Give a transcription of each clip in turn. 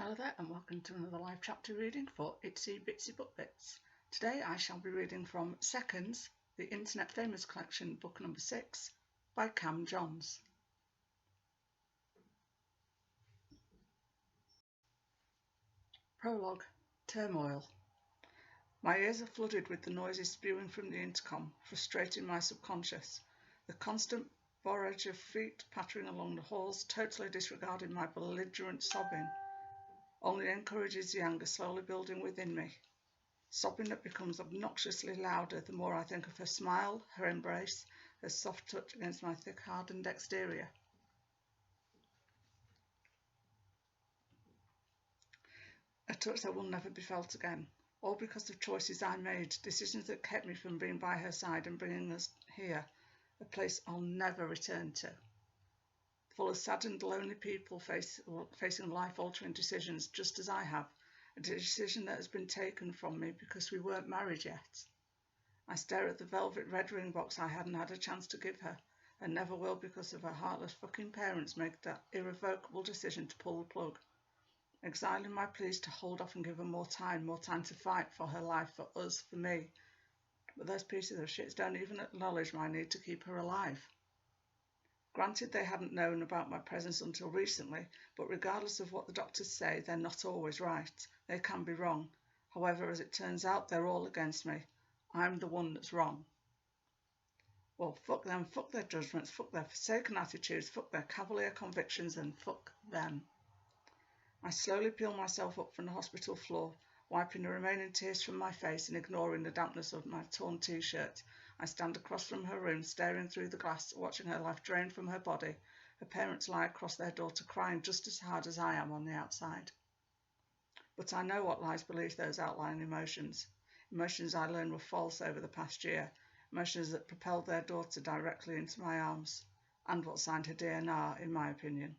Hello there and welcome to another live chapter reading for Itsy Bitsy Book Bits. Today I shall be reading from Seconds, the Internet Famous Collection, book number 6 by Cam Johns. Prologue, Turmoil. My ears are flooded with the noises spewing from the intercom, frustrating my subconscious. The constant barrage of feet pattering along the halls, totally disregarding my belligerent sobbing, only encourages the anger slowly building within me. Sobbing that becomes obnoxiously louder the more I think of her smile, her embrace, her soft touch against my thick, hardened exterior. A touch that will never be felt again, all because of choices I made, decisions that kept me from being by her side and bringing us here, a place I'll never return to. Full of saddened, lonely people facing life-altering decisions just as I have, a decision that has been taken from me because we weren't married yet. I stare at the velvet red ring box I hadn't had a chance to give her, and never will because of her heartless fucking parents make that irrevocable decision to pull the plug, exiling my pleas to hold off and give her more time to fight for her life, for us, for me. But those pieces of shit don't even acknowledge my need to keep her alive. Granted, they hadn't known about my presence until recently, but regardless of what the doctors say, they're not always right. They can be wrong. However, as it turns out, they're all against me. I'm the one that's wrong. Well, fuck them, fuck their judgments, fuck their forsaken attitudes, fuck their cavalier convictions, and fuck them. I slowly peel myself up from the hospital floor, wiping the remaining tears from my face and ignoring the dampness of my torn t-shirt. I stand across from her room, staring through the glass, watching her life drain from her body. Her parents lie across their daughter, crying just as hard as I am on the outside. But I know what lies beneath those outlying emotions. Emotions I learned were false over the past year. Emotions that propelled their daughter directly into my arms, and what signed her DNR, in my opinion.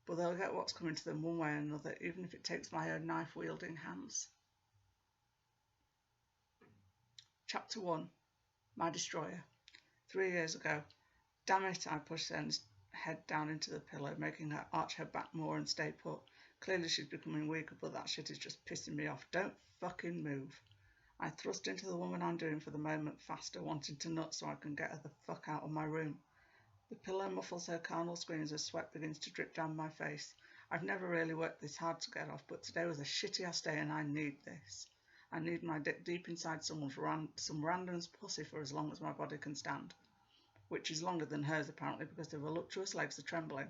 But they'll get what's coming to them one way or another, even if it takes my own knife-wielding hands. Chapter 1. My Destroyer. 3 years ago. Damn it, I pushed Sen's head down into the pillow, making her arch her back more and stay put. Clearly she's becoming weaker, but that shit is just pissing me off. Don't fucking move. I thrust into the woman I'm doing for the moment faster, wanting to nut so I can get her the fuck out of my room. The pillow muffles her carnal screams as sweat begins to drip down my face. I've never really worked this hard to get off, but today was a shitty-ass day and I need this. I need my dick deep inside some random's pussy for as long as my body can stand. Which is longer than hers apparently because the voluptuous legs are trembling.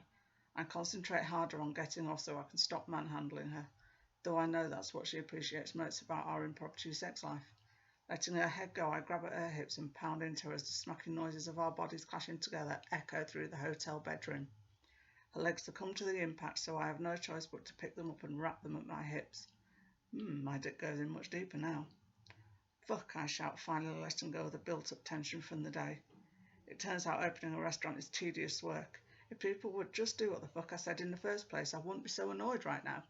I concentrate harder on getting off so I can stop manhandling her, though I know that's what she appreciates most about our impromptu sex life. Letting her head go, I grab at her hips and pound into her as the smacking noises of our bodies clashing together echo through the hotel bedroom. Her legs succumb to the impact, so I have no choice but to pick them up and wrap them at my hips. My dick goes in much deeper now. Fuck, I shout, finally letting go of the built-up tension from the day. It turns out opening a restaurant is tedious work. If people would just do what the fuck I said in the first place, I wouldn't be so annoyed right now.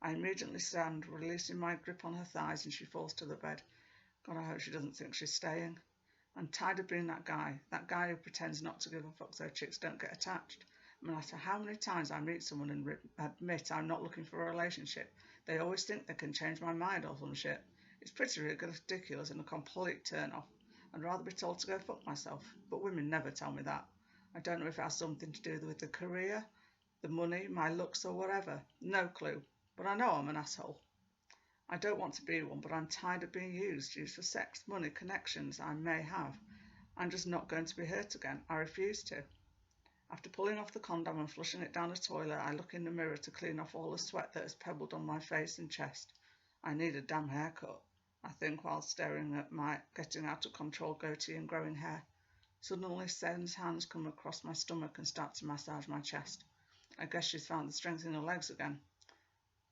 I immediately stand, releasing my grip on her thighs, and she falls to the bed. God, I hope she doesn't think she's staying. I'm tired of being that guy who pretends not to give a fuck so chicks don't get attached. No matter how many times I meet someone and admit I'm not looking for a relationship, they always think they can change my mind or some shit. It's pretty ridiculous and a complete turn-off. I'd rather be told to go fuck myself, but women never tell me that. I don't know if it has something to do with the career, the money, my looks or whatever. No clue, but I know I'm an asshole. I don't want to be one, but I'm tired of being used for sex, money, connections I may have. I'm just not going to be hurt again. I refuse to. After pulling off the condom and flushing it down the toilet, I look in the mirror to clean off all the sweat that has pebbled on my face and chest. I need a damn haircut, I think, while staring at my getting out of control goatee and growing hair. Suddenly, Sen's hands come across my stomach and start to massage my chest. I guess she's found the strength in her legs again.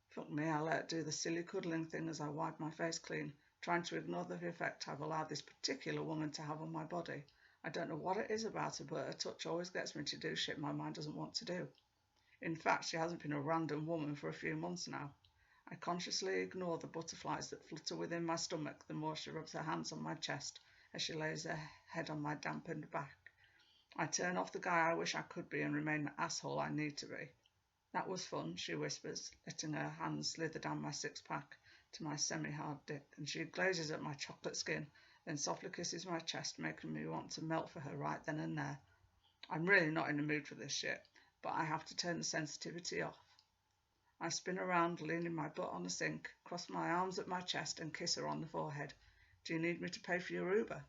Fuck me, I let her do the silly cuddling thing as I wipe my face clean, trying to ignore the effect I've allowed this particular woman to have on my body. I don't know what it is about her, but her touch always gets me to do shit my mind doesn't want to do. In fact, she hasn't been a random woman for a few months now. I consciously ignore the butterflies that flutter within my stomach the more she rubs her hands on my chest as she lays her head on my dampened back. I turn off the guy I wish I could be and remain the asshole I need to be. That was fun, she whispers, letting her hands slither down my six-pack to my semi-hard dick, and she glazes at my chocolate skin, then softly kisses my chest, making me want to melt for her right then and there. I'm really not in the mood for this shit, but I have to turn the sensitivity off. I spin around, leaning my butt on the sink, cross my arms at my chest and kiss her on the forehead. Do you need me to pay for your Uber?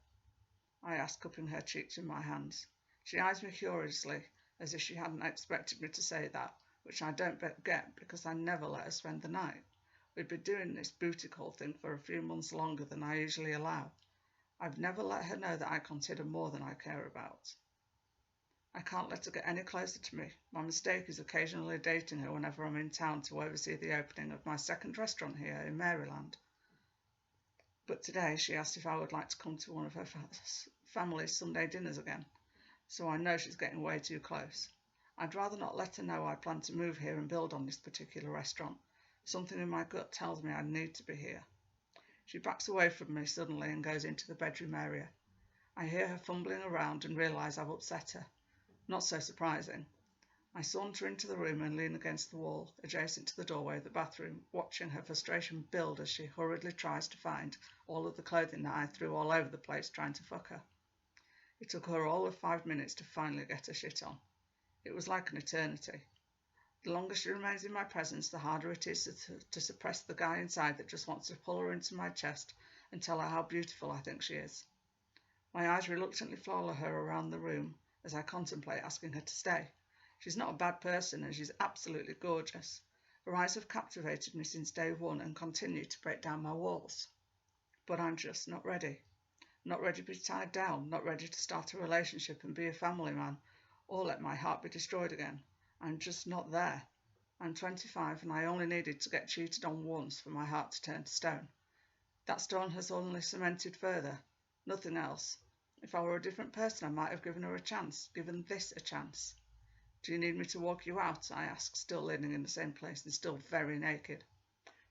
I ask, cupping her cheeks in my hands. She eyes me curiously, as if she hadn't expected me to say that, which I don't get because I never let her spend the night. We've been doing this booty call thing for a few months longer than I usually allow. I've never let her know that I consider more than I care about. I can't let her get any closer to me. My mistake is occasionally dating her whenever I'm in town to oversee the opening of my second restaurant here in Maryland. But today she asked if I would like to come to one of her family's Sunday dinners again, so I know she's getting way too close. I'd rather not let her know I plan to move here and build on this particular restaurant. Something in my gut tells me I need to be here. She backs away from me suddenly and goes into the bedroom area. I hear her fumbling around and realise I've upset her. Not so surprising. I saunter into the room and lean against the wall, adjacent to the doorway of the bathroom, watching her frustration build as she hurriedly tries to find all of the clothing that I threw all over the place trying to fuck her. It took her all of 5 minutes to finally get her shit on. It was like an eternity. The longer she remains in my presence, the harder it is to suppress the guy inside that just wants to pull her into my chest and tell her how beautiful I think she is. My eyes reluctantly follow her around the room as I contemplate asking her to stay. She's not a bad person and she's absolutely gorgeous. Her eyes have captivated me since day one and continue to break down my walls. But I'm just not ready. Not ready to be tied down, not ready to start a relationship and be a family man, or let my heart be destroyed again. I'm just not there. I'm 25 and I only needed to get cheated on once for my heart to turn to stone. That stone has only cemented further. Nothing else. If I were a different person, I might have given her a chance, given this a chance. Do you need me to walk you out? I ask, still leaning in the same place and still very naked.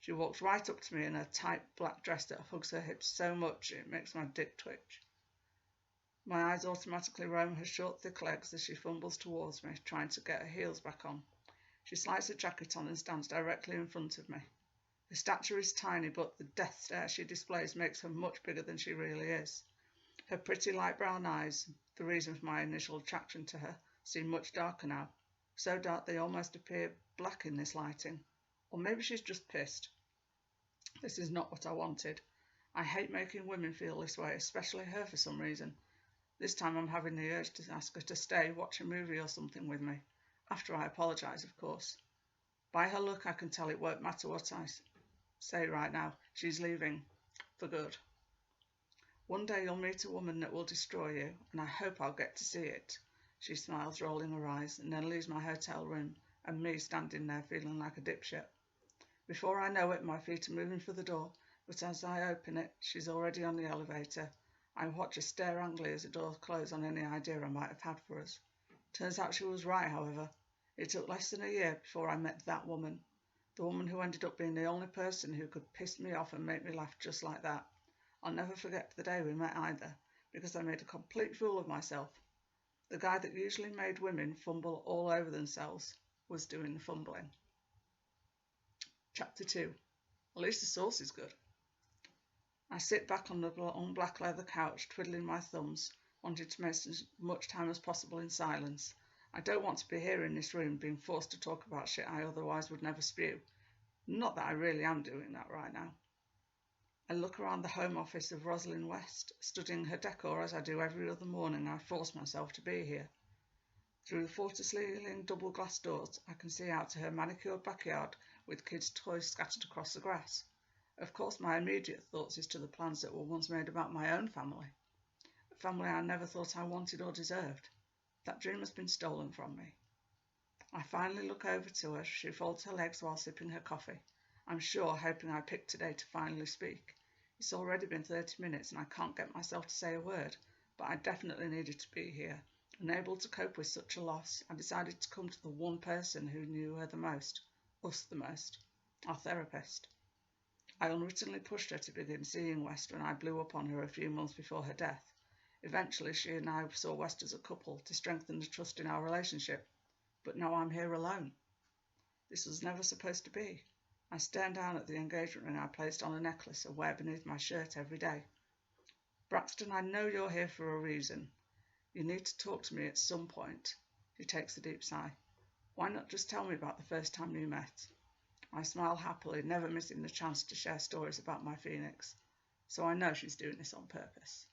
She walks right up to me in a tight black dress that hugs her hips so much it makes my dick twitch. My eyes automatically roam her short, thick legs as she fumbles towards me, trying to get her heels back on. She slides her jacket on and stands directly in front of me. Her stature is tiny, but the death stare she displays makes her much bigger than she really is. Her pretty light brown eyes, the reason for my initial attraction to her, seem much darker now, so dark they almost appear black in this lighting. Or maybe she's just pissed. This is not what I wanted. I hate making women feel this way, especially her for some reason. This time I'm having the urge to ask her to stay, watch a movie or something with me. After I apologise, of course. By her look I can tell it won't matter what I say right now. She's leaving. For good. One day you'll meet a woman that will destroy you, and I hope I'll get to see it. She smiles, rolling her eyes, and then leaves my hotel room, and me standing there feeling like a dipshit. Before I know it, my feet are moving for the door, but as I open it, she's already on the elevator. I watch her stare angrily as the doors close on any idea I might have had for us. Turns out she was right, however. It took less than a year before I met that woman. The woman who ended up being the only person who could piss me off and make me laugh just like that. I'll never forget the day we met either, because I made a complete fool of myself. The guy that usually made women fumble all over themselves was doing the fumbling. Chapter 2. At least the sauce is good. I sit back on the long black leather couch, twiddling my thumbs, wanting to make as much time as possible in silence. I don't want to be here in this room being forced to talk about shit I otherwise would never spew. Not that I really am doing that right now. I look around the home office of Rosalind West, studying her decor as I do every other morning I force myself to be here. Through the floor-to-ceiling double glass doors, I can see out to her manicured backyard with kids' toys scattered across the grass. Of course, my immediate thoughts is to the plans that were once made about my own family. A family I never thought I wanted or deserved. That dream has been stolen from me. I finally look over to her. She folds her legs while sipping her coffee. I'm sure, hoping I picked today to finally speak. It's already been 30 minutes and I can't get myself to say a word, but I definitely needed to be here. Unable to cope with such a loss, I decided to come to the one person who knew her the most, us the most, our therapist. I unwittingly pushed her to begin seeing West when I blew up on her a few months before her death. Eventually, she and I saw West as a couple to strengthen the trust in our relationship, but now I'm here alone. This was never supposed to be. I stared down at the engagement ring I placed on a necklace and wear beneath my shirt every day. Braxton, I know you're here for a reason. You need to talk to me at some point. She takes a deep sigh. Why not just tell me about the first time you met? I smile happily, never missing the chance to share stories about my Phoenix. So I know she's doing this on purpose.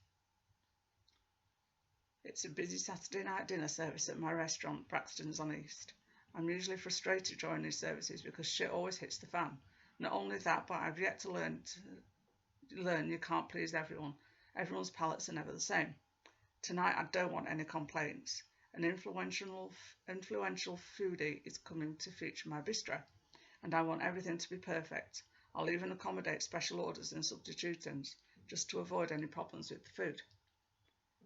It's a busy Saturday night dinner service at my restaurant, Braxton's on East. I'm usually frustrated during these services because shit always hits the fan. Not only that, but I've yet to learn you can't please everyone. Everyone's palates are never the same. Tonight I don't want any complaints. An influential foodie is coming to feature my bistro, and I want everything to be perfect. I'll even accommodate special orders and substitutions, just to avoid any problems with the food.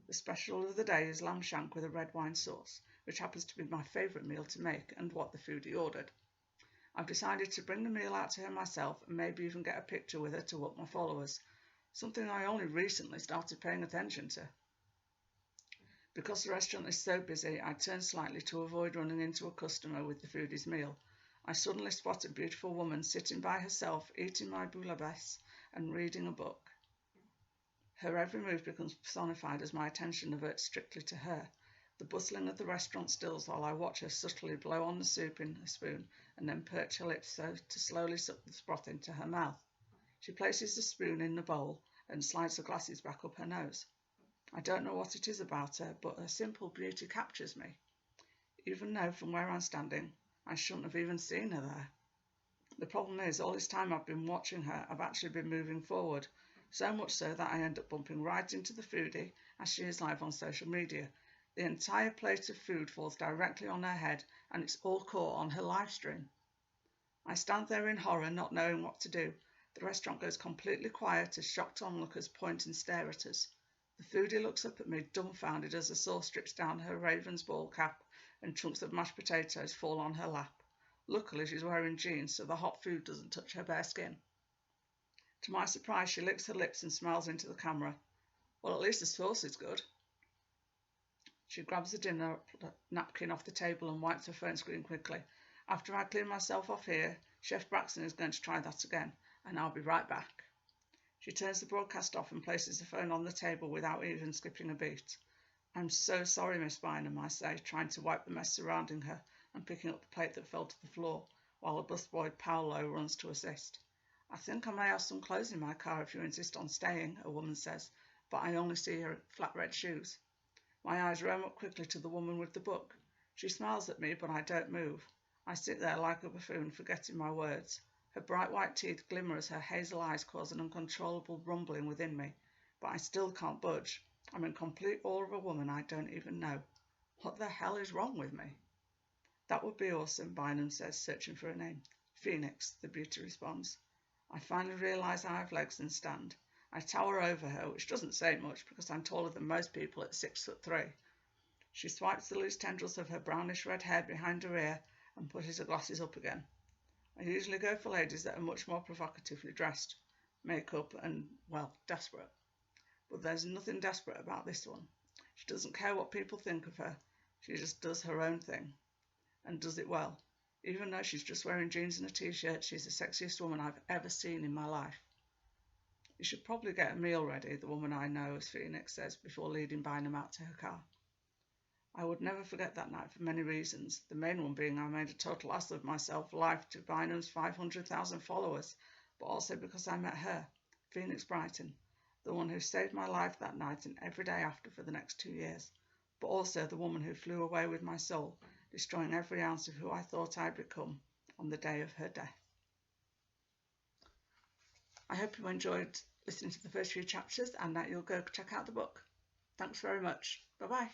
The special of the day is lamb shank with a red wine sauce, which happens to be my favourite meal to make and what the foodie ordered. I've decided to bring the meal out to her myself and maybe even get a picture with her to up my followers, something I only recently started paying attention to. Because the restaurant is so busy, I turn slightly to avoid running into a customer with the foodie's meal. I suddenly spot a beautiful woman sitting by herself, eating my bouillabaisse and reading a book. Her every move becomes personified as my attention diverts strictly to her. The bustling of the restaurant stills while I watch her subtly blow on the soup in a spoon and then perch her lips so to slowly suck the broth into her mouth. She places the spoon in the bowl and slides the glasses back up her nose. I don't know what it is about her, but her simple beauty captures me, even though from where I'm standing, I shouldn't have even seen her there. The problem is, all this time I've been watching her, I've actually been moving forward, so much so that I end up bumping right into the foodie as she is live on social media. The entire plate of food falls directly on her head, and it's all caught on her live stream. I stand there in horror, not knowing what to do. The restaurant goes completely quiet as shocked onlookers point and stare at us. The foodie looks up at me, dumbfounded, as the sauce drips down her raven's ball cap and chunks of mashed potatoes fall on her lap. Luckily, she's wearing jeans, so the hot food doesn't touch her bare skin. To my surprise, she licks her lips and smiles into the camera. Well, at least the sauce is good. She grabs the dinner napkin off the table and wipes her phone screen quickly. After I clean myself off here, Chef Braxton is going to try that again, and I'll be right back. She turns the broadcast off and places the phone on the table without even skipping a beat. I'm so sorry, Miss Bynum, I say, trying to wipe the mess surrounding her and picking up the plate that fell to the floor, while a busboy Paolo runs to assist. I think I may have some clothes in my car if you insist on staying, a woman says, but I only see her flat red shoes. My eyes roam up quickly to the woman with the book. She smiles at me, but I don't move. I sit there like a buffoon, forgetting my words. Her bright white teeth glimmer as her hazel eyes cause an uncontrollable rumbling within me, but I still can't budge. I'm in complete awe of a woman I don't even know. What the hell is wrong with me? That would be awesome, Bynum says, searching for a name. Phoenix, the beauty responds. I finally realise I have legs and stand. I tower over her, which doesn't say much because I'm taller than most people at 6'3". She swipes the loose tendrils of her brownish red hair behind her ear and pushes her glasses up again. I usually go for ladies that are much more provocatively dressed, makeup and, well, desperate. But there's nothing desperate about this one. She doesn't care what people think of her. She just does her own thing, and does it well. Even though she's just wearing jeans and a t-shirt, she's the sexiest woman I've ever seen in my life. You should probably get a meal ready, the woman I know as Phoenix says, before leading Bynum out to her car. I would never forget that night for many reasons, the main one being I made a total ass of myself live to Bynum's 500,000 followers, but also because I met her, Phoenix Brighton, the one who saved my life that night and every day after for the next 2 years, but also the woman who flew away with my soul, destroying every ounce of who I thought I'd become on the day of her death. I hope you enjoyed listening to the first few chapters and that you'll go check out the book. Thanks very much. Bye-bye.